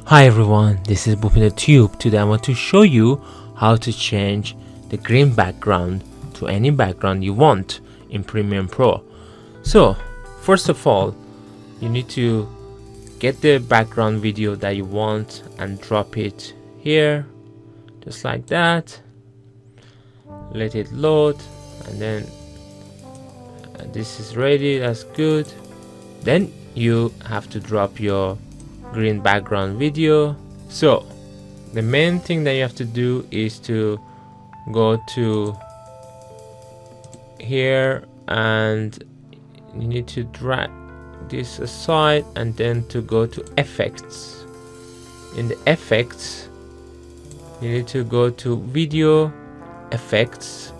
Hi everyone, this is Bhupinder Tube. Today I want to show you how to change the green background to any background you want in Premiere Pro. So first of all, you need to get the background video that you want and drop it here, just like that. Let it load, and then this is ready. That's good. Then you have to drop your green background video. So the main thing that you have to do is to go to here and you need to drag this aside, and then to go to effects. In the effects you need to go to video effects,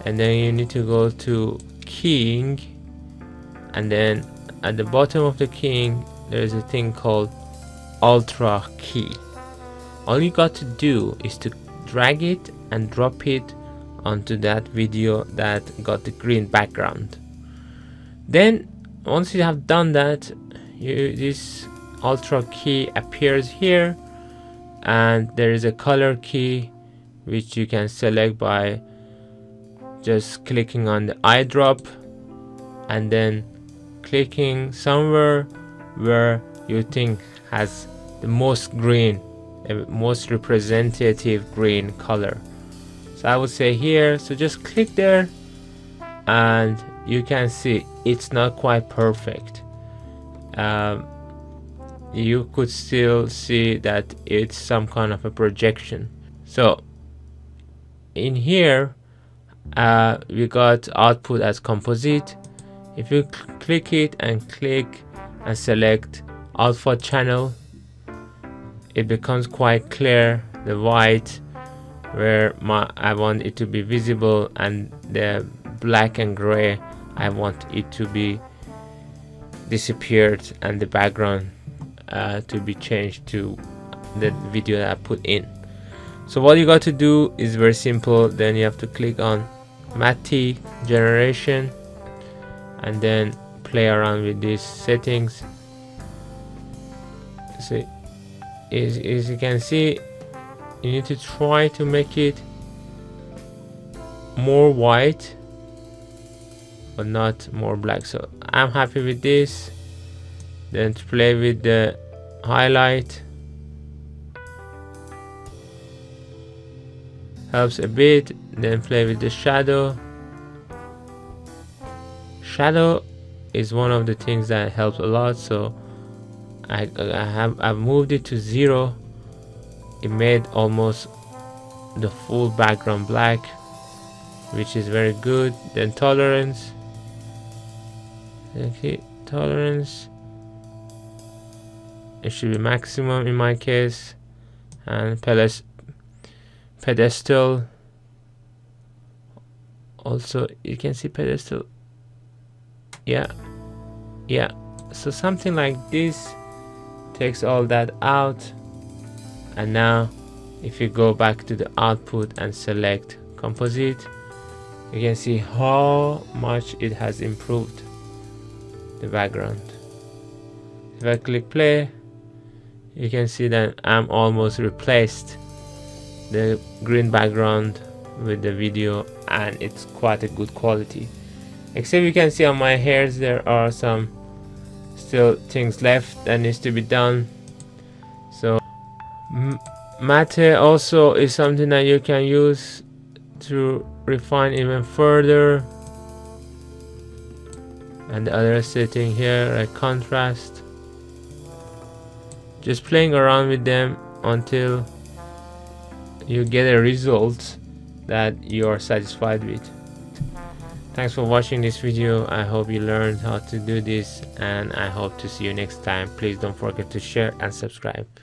and then you need to go to keying, and then at the bottom of the keying there is a thing called ultra key. All you got to do is to drag it and drop it onto that video that got the green background. Then once you have done that, this ultra key appears here, and there is a color key which you can select by just clicking on the eyedrop and then clicking somewhere where you think has the most green, most representative green color. So I would say here, so just click there, and you can see it's not quite perfect. You could still see that it's some kind of a projection. So in here we got output as composite. If you click it and click and select alpha channel, it becomes quite clear, the white where I want it to be visible, and the black and gray I want it to be disappeared, and the background to be changed to the video that I put in. So what you got to do is very simple. Then you have to click on Matty generation and then play around with these settings. So as you can see, you need to try to make it more white but not more black. So I'm happy with this. Then to play with the highlight helps a bit. Then play with the shadow. Shadow is one of the things that helps a lot. So I've moved it to 0. It made almost the full background black, which is very good. Then tolerance. Okay, tolerance, it should be maximum in my case. And pedestal, also you can see pedestal. Yeah, so something like this takes all that out. And now if you go back to the output and select composite, you can see how much it has improved the background. If I click play, you can see that I'm almost replaced the green background with the video, and it's quite a good quality. Except you can see on my hairs there are some still things left that needs to be done. So matte also is something that you can use to refine even further. And the other setting here, like contrast, just playing around with them until you get a result that you are satisfied with. Thanks for watching this video. I hope you learned how to do this, and I hope to see you next time. Please don't forget to share and subscribe.